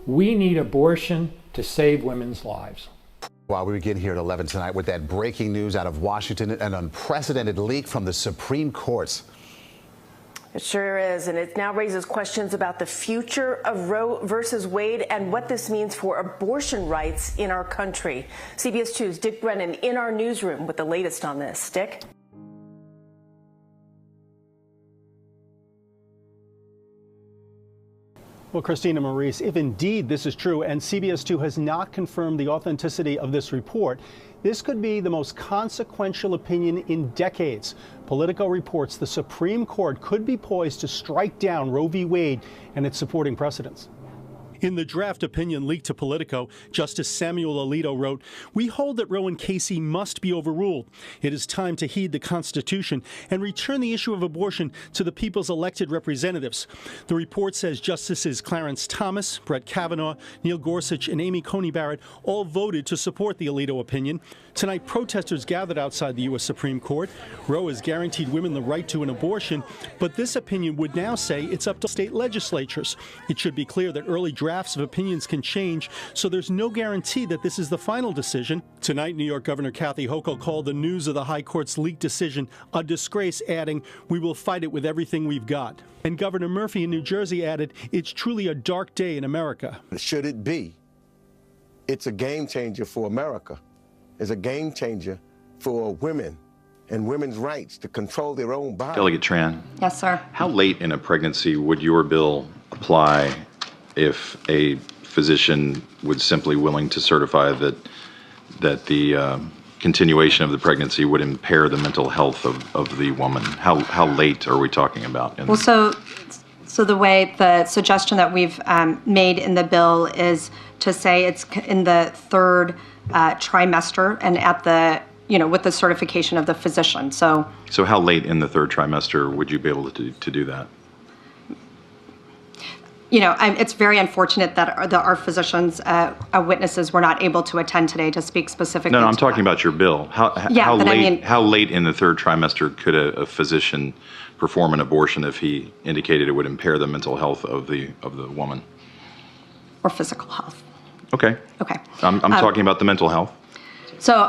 We need abortion to save women's lives. While we begin here at 11 tonight with that breaking news out of Washington, an unprecedented leak from the Supreme Court. It sure is, and it now raises questions about the future of Roe versus Wade and what this means for abortion rights in our country. CBS 2's Dick Brennan in our newsroom with the latest on this. Dick? Well, Christina Maurice, if indeed this is true, and CBS 2 has not confirmed the authenticity of this report, this could be the most consequential opinion in decades. Politico reports the Supreme Court could be poised to strike down Roe v. Wade and its supporting precedents. In the draft opinion leaked to Politico, Justice Samuel Alito wrote, "We hold that Roe and Casey must be overruled. It is time to heed the Constitution and return the issue of abortion to the people's elected representatives." The report says Justices Clarence Thomas, Brett Kavanaugh, Neil Gorsuch, and Amy Coney Barrett all voted to support the Alito opinion. Tonight, protesters gathered outside the U.S. Supreme Court. Roe has guaranteed women the right to an abortion, but this opinion would now say it's up to state legislatures. It should be clear that early drafts of opinions can change, so there's no guarantee that this is the final decision. Tonight, New York Governor Kathy Hochul called the news of the High Court's leaked decision a disgrace, adding, "We will fight it with everything we've got." And Governor Murphy in New Jersey added, "It's truly a dark day in America." Should it be? It's a game changer for America. It's a game changer for women and women's rights to control their own body. Delegate Tran. Yes, sir. How late in a pregnancy would your bill apply if a physician was simply willing to certify that the continuation of the pregnancy would impair the mental health of the woman? How late are we talking about? Well, so the way the suggestion that we've made in the bill is to say it's in the third trimester and at the, with the certification of the physician. So how late in the third trimester would you be able to do that? It's very unfortunate that our physicians, witnesses, were not able to attend today to speak specifically. No, I'm talking about your bill. How late in the third trimester could a physician perform an abortion if he indicated it would impair the mental health of the woman? Or physical health. Okay. Okay. I'm talking about the mental health. So,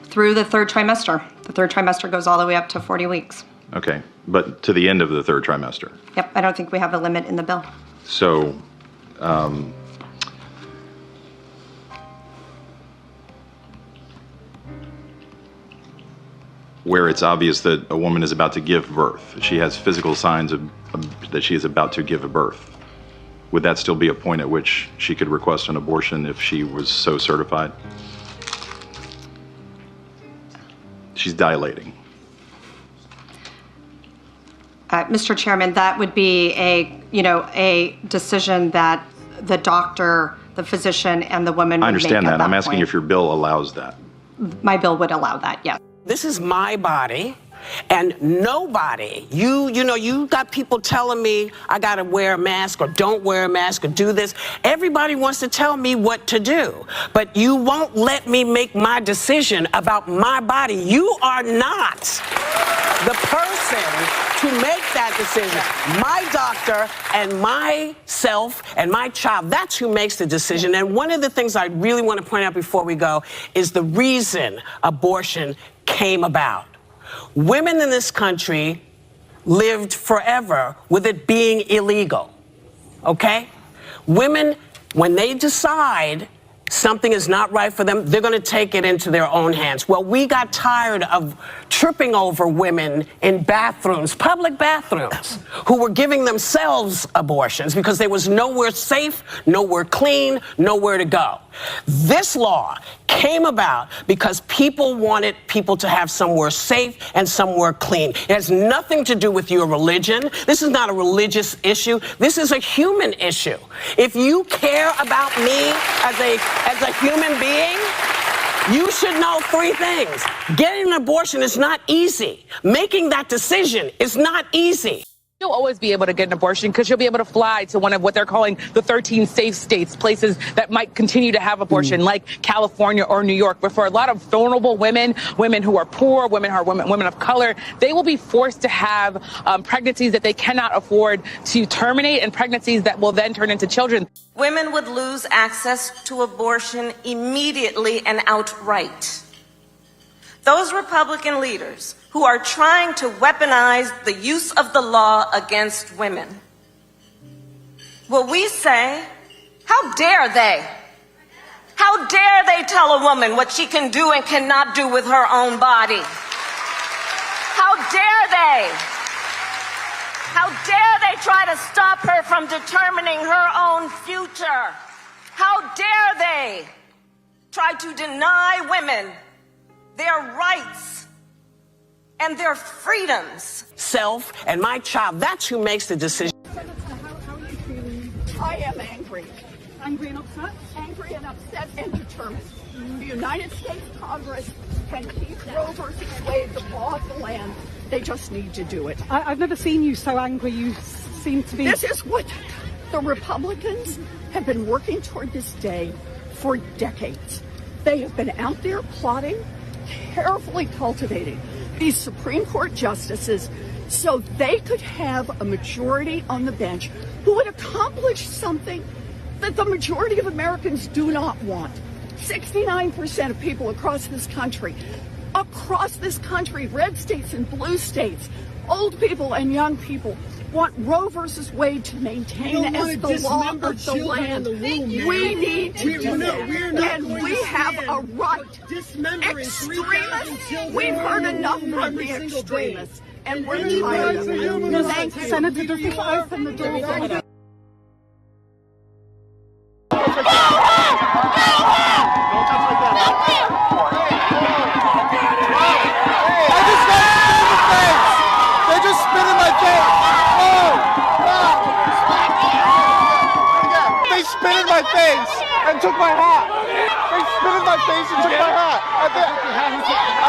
through the third trimester. The third trimester goes all the way up to 40 weeks. Okay. But to the end of the third trimester? Yep. I don't think we have a limit in the bill. So, where it's obvious that a woman is about to give birth, she has physical signs that she is about to give a birth, would that still be a point at which she could request an abortion if she was so certified? She's dilating. Mr. Chairman, that would be a decision that the doctor, the physician, and the woman would make. I understand that. I'm asking point. if your bill allows that. My bill would allow that, yes. This is my body, and nobody, you got people telling me I gotta wear a mask or don't wear a mask or do this. Everybody wants to tell me what to do, but you won't let me make my decision about my body. You are not the person to make that decision. My doctor and myself and my child, that's who makes the decision. And one of the things I really want to point out before we go is the reason abortion came about. Women in this country lived forever with it being illegal, okay? Women, when they decide something is not right for them, they're going to take it into their own hands. Well, we got tired of tripping over women in bathrooms, public bathrooms, who were giving themselves abortions because there was nowhere safe, nowhere clean, nowhere to go. This law came about because people wanted people to have somewhere safe and somewhere clean. It has nothing to do with your religion. This is not a religious issue. This is a human issue. If you care about me as a human being, you should know three things. Getting an abortion is not easy. Making that decision is not easy. You'll always be able to get an abortion because you'll be able to fly to one of what they're calling the 13 safe states, places that might continue to have abortion, like California or New York. But for a lot of vulnerable women, women who are poor, women of color, they will be forced to have pregnancies that they cannot afford to terminate, and pregnancies that will then turn into children. Women would lose access to abortion immediately and outright. Those Republican leaders who are trying to weaponize the use of the law against women, well, we say, how dare they? How dare they tell a woman what she can do and cannot do with her own body? How dare they? How dare they try to stop her from determining her own future? How dare they try to deny women their rights and their freedoms? Self and my child, that's who makes the decision. How are you feeling? I am angry. Angry and upset? Angry and upset and determined. The United States Congress can keep Roe versus Wade the law of the land. They just need to do it. I've never seen you so angry. You seem to be... This is what the Republicans have been working toward this day for decades. They have been out there plotting, carefully cultivating these Supreme Court justices so they could have a majority on the bench who would accomplish something that the majority of Americans do not want. 69% of people across this country, red states and blue states, old people and young people, want Roe versus Wade to maintain as the law of the land. We need to do that. And we have a right. Extremists, we've heard enough from the extremists. And we're tired of it. Thank you. Senator, does this open the door for you? And took my hat. They spit in my face and took my hat. I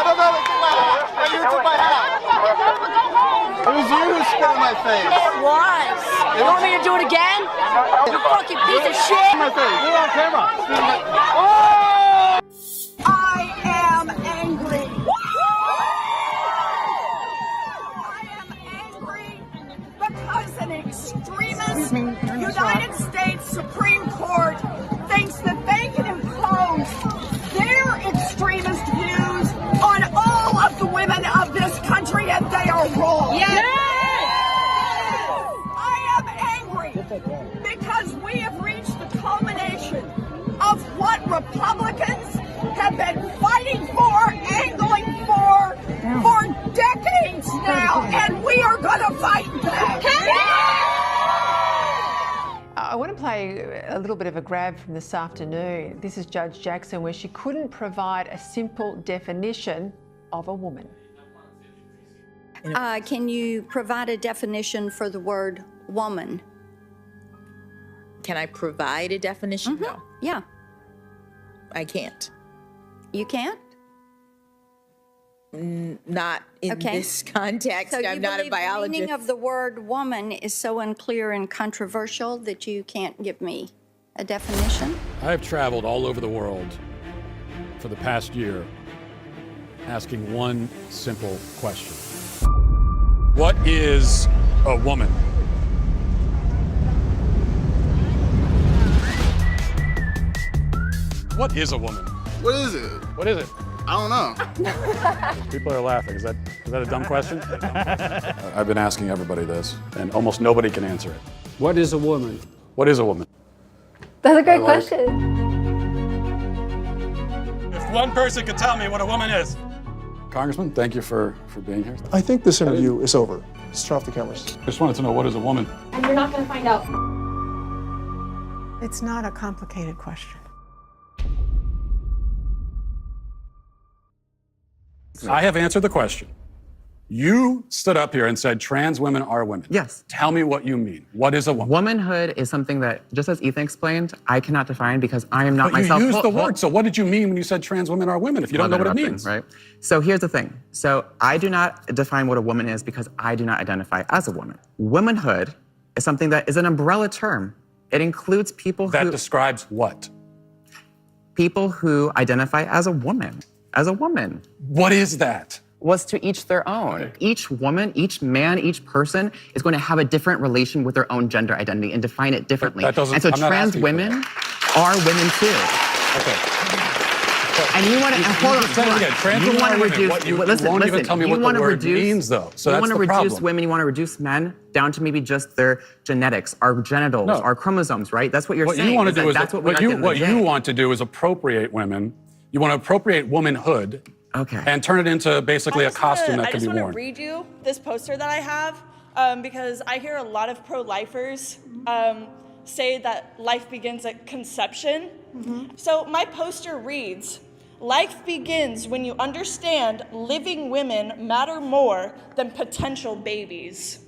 don't know, they took my hat. And you took my hat. It was you who spit in my face. It was. You want me to do it again? You fucking piece of shit. My face. You're on camera. I am angry. I am angry because an extremist United States Supreme Court thinks that they can impose their extremist views on all of the women of this country, and they are wrong. Yes. I am angry because we have reached the culmination of what Republicans have been fighting for, angling for decades now, and we are going to fight back. I want to play a little bit of a grab from this afternoon. This is Judge Jackson, where she couldn't provide a simple definition of a woman. Can you provide a definition for the word woman? Can I provide a definition? No. Yeah. I can't. You can't? Not in this context. So I'm not a biologist. The meaning of the word woman is so unclear and controversial that you can't give me a definition? I have traveled all over the world for the past year asking one simple question. What is a woman? What is a woman? What is it? What is it? I don't know. People are laughing. Is that a dumb question? I've been asking everybody this, and almost nobody can answer it. What is a woman? What is a woman? That's a great question. If one person could tell me what a woman is. Congressman, thank you for being here. I think this interview is over. Let's turn off the cameras. Just wanted to know, what is a woman? And you're not going to find out. It's not a complicated question. I have answered the question. You stood up here and said trans women are women. Yes. Tell me what you mean. What is a woman? Womanhood is something that, just as Ethan explained, I cannot define because I am not But myself. you used the word, so what did you mean when you said trans women are women if you don't know what it means? Right? So here's the thing. So I do not define what a woman is because I do not identify as a woman. Womanhood is something that is an umbrella term. It includes people That describes what? People who identify as a woman. As a woman. What is that? Was to each their own. Each woman, each man, each person is going to have a different relation with their own gender identity and define it differently. That doesn't- And so I'm not trans asking for women are women too. Okay. And you want to hold on. Say it again. Trans You women want are to women. reduce. What, you listen, won't even listen. tell me You what the want to word reduce, means, though. So you that's want to the reduce problem. women. You want to reduce men down to maybe just their genetics, our genitals, No. our chromosomes, right? That's what you're What saying. you want to that do is that's what we what are at you the end of what the you day. want to do is appropriate women. You want to appropriate womanhood. Okay. And turn it into basically a costume that I can just be want to worn. read you this poster that I have because I hear a lot of pro-lifers say that life begins at conception. So my poster reads, "Life begins when you understand living women matter more than potential babies."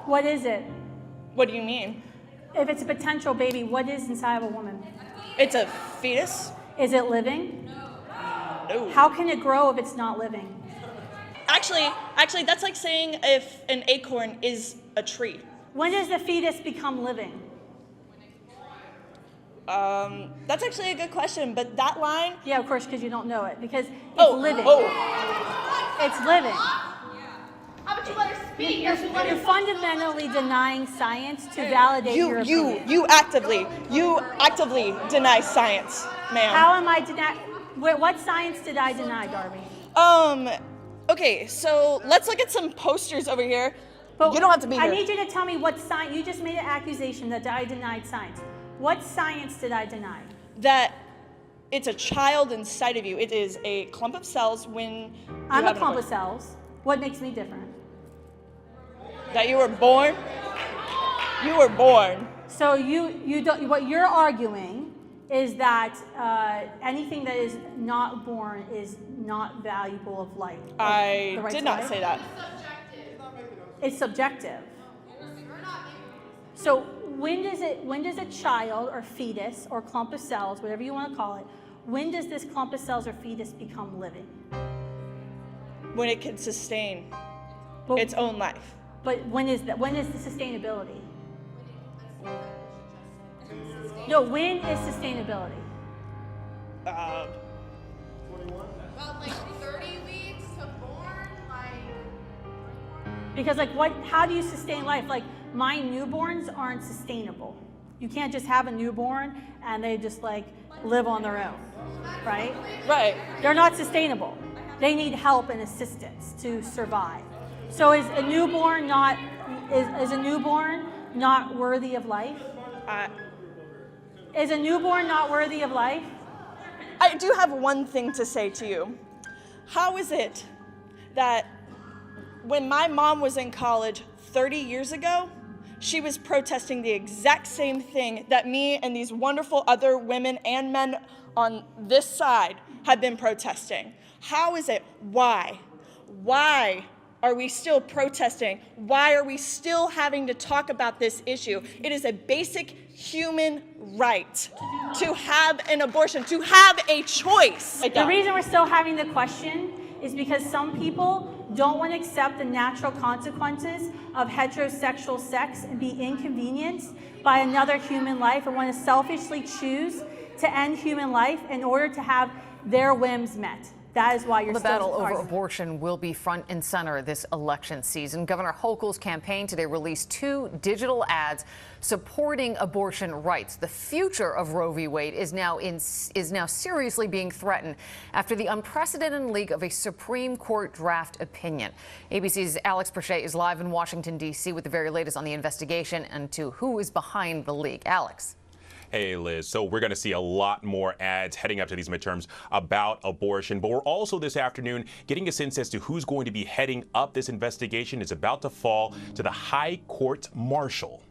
What is it? What do you mean? If it's a potential baby, what is inside of a woman? It's a fetus? Is it living? No. How can it grow if it's not living? Actually, that's like saying if an acorn is a tree. When does the fetus become living? That's actually a good question, but that line... Yeah, of course, because you don't know it, because it's living. It's living. How about you let her speak? You're fundamentally denying science to validate your opinion. You actively deny science, ma'am. How am I denying? What science did I deny, Darby? Okay, so let's look at some posters over here. But you don't have to be here. I need you to tell me what science. You just made an accusation that I denied science. What science did I deny? That it's a child inside of you. It is a clump of cells when I'm a clump of cells. What makes me different? That you were born. You were born. So you don't. What you're arguing is that anything that is not born is not valuable of life. I did not say that. It's subjective. So when does a child or fetus or clump of cells, whatever you want to call it, when does this clump of cells or fetus become living? When it can sustain its own life. But when is that? When is the sustainability? No, when is sustainability? About like 30 weeks to born, Because how do you sustain life? Like my newborns aren't sustainable. You can't just have a newborn and they just like live on their own, right? Right. They're not sustainable. They need help and assistance to survive. So is a newborn not worthy of life? Is a newborn not worthy of life? I do have one thing to say to you. How is it that when my mom was in college 30 years ago, she was protesting the exact same thing that me and these wonderful other women and men on this side have been protesting? How is it? Why? Why are we still protesting? Why are we still having to talk about this issue? It is a basic human right to have an abortion, to have a choice. The reason we're still having the question is because some people don't want to accept the natural consequences of heterosexual sex and be inconvenienced by another human life and want to selfishly choose to end human life in order to have their whims met. That is why you're The still battle over arguing. abortion will be front and center this election season. Governor Hochul's campaign today released 2 digital ads supporting abortion rights. The future of Roe v. Wade is now seriously being threatened after the unprecedented leak of a Supreme Court draft opinion. ABC's Alex Perchet is live in Washington, D.C. with the very latest on the investigation and to who is behind the leak. Alex. Hey, Liz. So we're going to see a lot more ads heading up to these midterms about abortion. But we're also this afternoon getting a sense as to who's going to be heading up this investigation. It's about to fall to the High Court Marshal.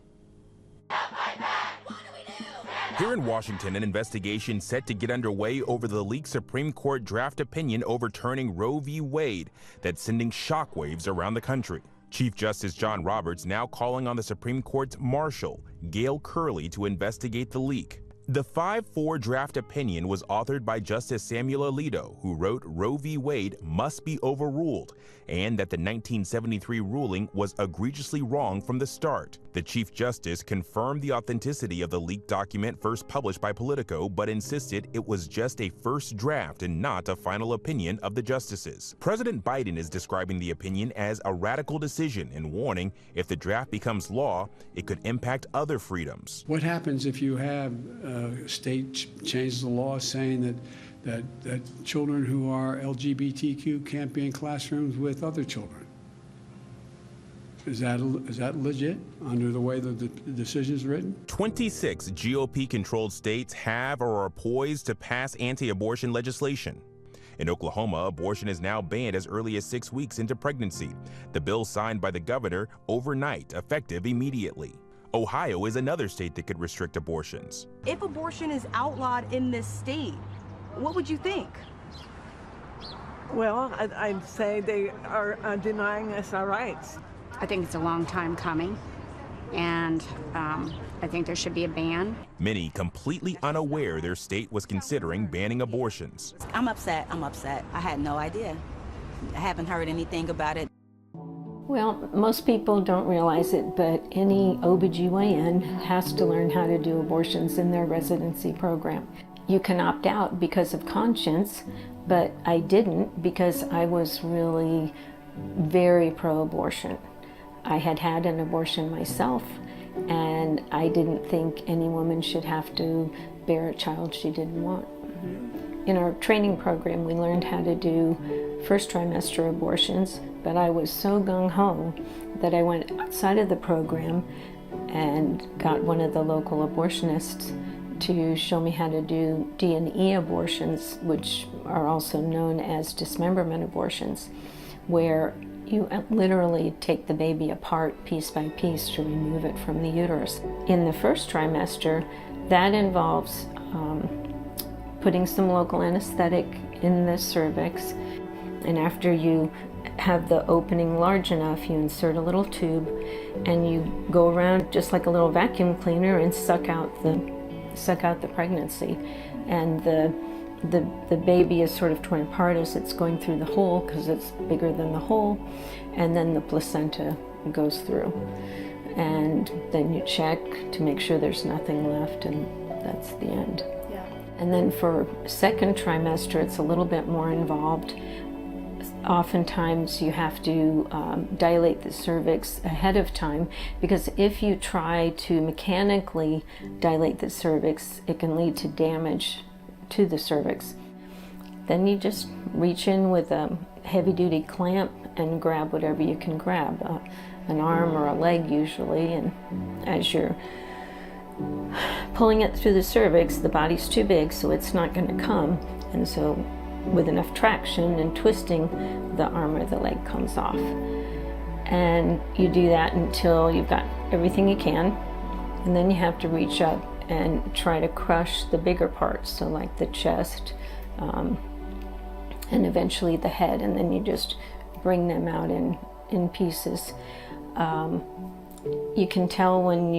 Here in Washington, an investigation set to get underway over the leaked Supreme Court draft opinion overturning Roe v. Wade that's sending shockwaves around the country. Chief Justice John Roberts now calling on the Supreme Court's marshal, Gail Curley, to investigate the leak. The 5-4 draft opinion was authored by Justice Samuel Alito, who wrote Roe v. Wade must be overruled, and that the 1973 ruling was egregiously wrong from the start. The Chief Justice confirmed the authenticity of the leaked document first published by Politico, but insisted it was just a first draft and not a final opinion of the justices. President Biden is describing the opinion as a radical decision and warning if the draft becomes law, it could impact other freedoms. What happens if you have a state changes the law saying that children who are LGBTQ can't be in classrooms with other children? Is that legit under the way that the decision is written? 26 GOP-controlled states have or are poised to pass anti-abortion legislation. In Oklahoma, abortion is now banned as early as 6 weeks into pregnancy. The bill signed by the governor overnight, effective immediately. Ohio is another state that could restrict abortions. If abortion is outlawed in this state, what would you think? Well, I'd say they are denying us our rights. I think it's a long time coming, and I think there should be a ban. Many completely unaware their state was considering banning abortions. I'm upset. I had no idea. I haven't heard anything about it. Well, most people don't realize it, but any OBGYN has to learn how to do abortions in their residency program. You can opt out because of conscience, but I didn't because I was really very pro-abortion. I had had an abortion myself, and I didn't think any woman should have to bear a child she didn't want. In our training program, we learned how to do first trimester abortions, but I was so gung-ho that I went outside of the program and got one of the local abortionists to show me how to do D&E abortions, which are also known as dismemberment abortions, where you literally take the baby apart piece by piece to remove it from the uterus. In the first trimester, that involves putting some local anesthetic in the cervix, and after you have the opening large enough, you insert a little tube and you go around just like a little vacuum cleaner and suck out the pregnancy. And the baby is sort of torn apart as it's going through the hole because it's bigger than the hole, and then the placenta goes through. And then you check to make sure there's nothing left, and that's the end. Yeah. And then for second trimester, it's a little bit more involved. Oftentimes you have to dilate the cervix ahead of time, because if you try to mechanically dilate the cervix, it can lead to damage to the cervix. Then you just reach in with a heavy-duty clamp and grab whatever you can grab, an arm or a leg usually, and as you're pulling it through the cervix, the body's too big, so it's not going to come, and so with enough traction and twisting, the arm or the leg comes off. And you do that until you've got everything you can, and then you have to reach up and try to crush the bigger parts, so like the chest, and eventually the head, and then you just bring them out in pieces. You can tell when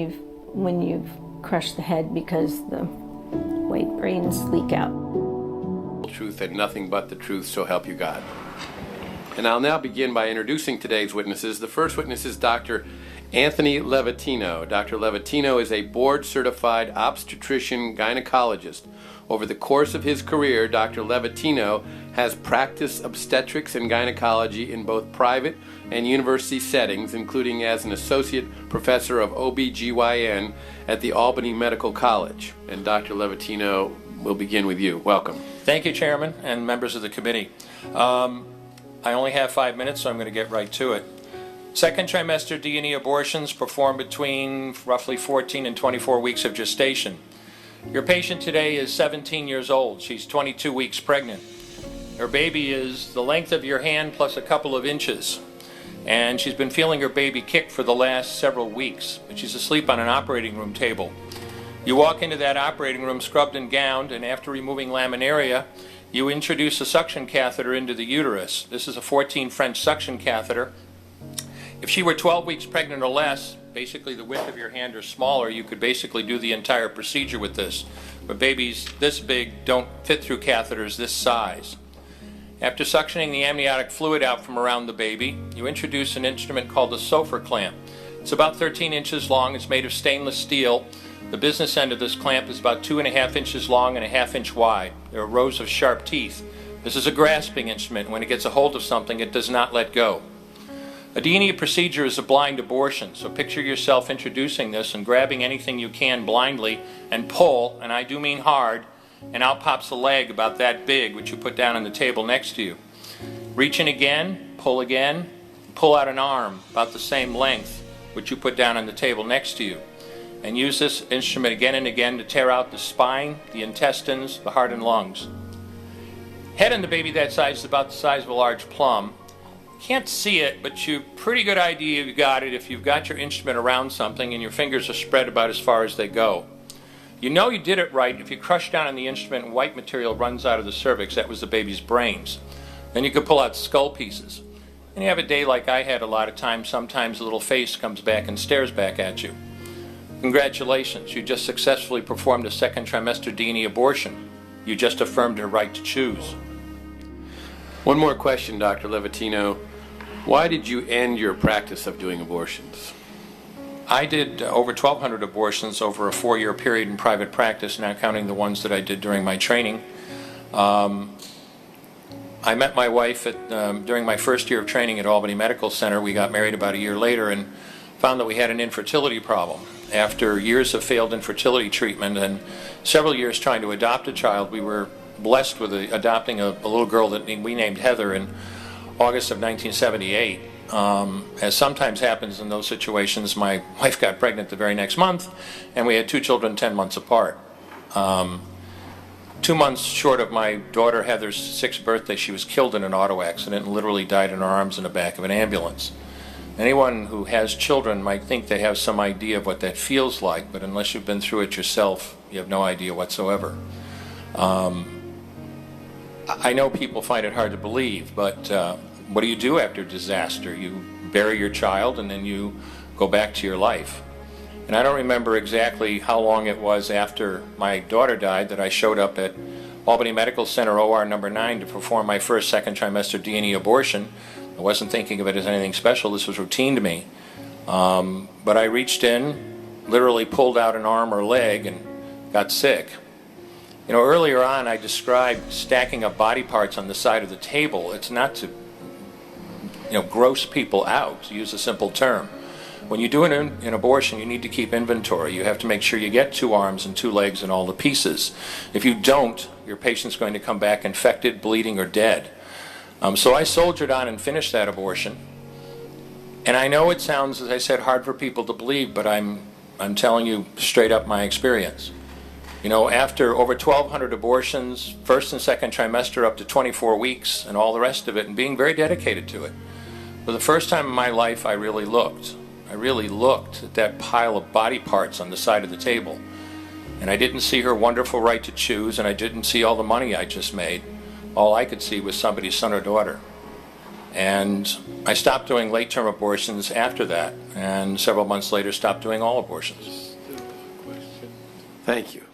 you've crushed the head because the white brains leak out. Truth and nothing but the truth, so help you God. And I'll now begin by introducing today's witnesses. The first witness is Dr. Anthony Levatino. Dr. Levatino is a board-certified obstetrician gynecologist. Over the course of his career, Dr. Levatino has practiced obstetrics and gynecology in both private and university settings, including as an associate professor of OBGYN at the Albany Medical College. And Dr. Levatino, we'll begin with you. Welcome. Thank you, Chairman and members of the committee. I only have 5 minutes, so I'm going to get right to it. Second trimester D&E abortions performed between roughly 14 and 24 weeks of gestation. Your patient today is 17 years old. She's 22 weeks pregnant. Her baby is the length of your hand plus a couple of inches. And she's been feeling her baby kick for the last several weeks, but she's asleep on an operating room table. You walk into that operating room scrubbed and gowned, and after removing laminaria, you introduce a suction catheter into the uterus. This is a 14 French suction catheter. If she were 12 weeks pregnant or less, basically the width of your hand or smaller, you could basically do the entire procedure with this. But babies this big don't fit through catheters this size. After suctioning the amniotic fluid out from around the baby, you introduce an instrument called the Sofer clamp. It's about 13 inches long. It's made of stainless steel. The business end of this clamp is about 2.5 inches long and 1/2 inch wide. There are rows of sharp teeth. This is a grasping instrument. When it gets a hold of something, it does not let go. A D&E procedure is a blind abortion, so picture yourself introducing this and grabbing anything you can blindly and pull, and I do mean hard, and out pops a leg about that big, which you put down on the table next to you. Reach in again, pull out an arm about the same length, which you put down on the table next to you. And use this instrument again and again to tear out the spine, the intestines, the heart and lungs. Head in the baby that size is about the size of a large plum. Can't see it, but you pretty good idea you got it if you've got your instrument around something and your fingers are spread about as far as they go. You know you did it right if you crush down on the instrument and white material runs out of the cervix. That was the baby's brains. Then you could pull out skull pieces. And you have a day like I had a lot of times. Sometimes a little face comes back and stares back at you. Congratulations, you just successfully performed a second trimester D&E abortion. You just affirmed her right to choose. One more question, Dr. Levatino. Why did you end your practice of doing abortions? I did over 1,200 abortions over a 4-year period in private practice, not counting the ones that I did during my training. I met my wife during my first year of training at Albany Medical Center. We got married about a year later and found that we had an infertility problem. After years of failed infertility treatment and several years trying to adopt a child, we were blessed with adopting a little girl that we named Heather in August of 1978. As sometimes happens in those situations, my wife got pregnant the very next month, and we had 2 children 10 months apart. 2 months short of my daughter Heather's 6th birthday, she was killed in an auto accident and literally died in her arms in the back of an ambulance. Anyone who has children might think they have some idea of what that feels like, but unless you've been through it yourself, you have no idea whatsoever. I know people find it hard to believe, but what do you do after disaster? You bury your child and then you go back to your life. And I don't remember exactly how long it was after my daughter died that I showed up at Albany Medical Center OR number 9 to perform my first second trimester D&E abortion. I wasn't thinking of it as anything special. This was routine to me. But I reached in, literally pulled out an arm or leg and got sick. You know, earlier on I described stacking up body parts on the side of the table. It's not to, gross people out, to use a simple term. When you do an abortion, you need to keep inventory. You have to make sure you get 2 arms and 2 legs and all the pieces. If you don't, your patient's going to come back infected, bleeding, or dead. So I soldiered on and finished that abortion. And I know it sounds, as I said, hard for people to believe, but I'm telling you straight up my experience. After over 1,200 abortions, first and second trimester up to 24 weeks and all the rest of it, and being very dedicated to it, for the first time in my life, I really looked. I really looked at that pile of body parts on the side of the table. And I didn't see her wonderful right to choose, and I didn't see all the money I just made. All I could see was somebody's son or daughter. And I stopped doing late-term abortions after that, and several months later stopped doing all abortions. Thank you.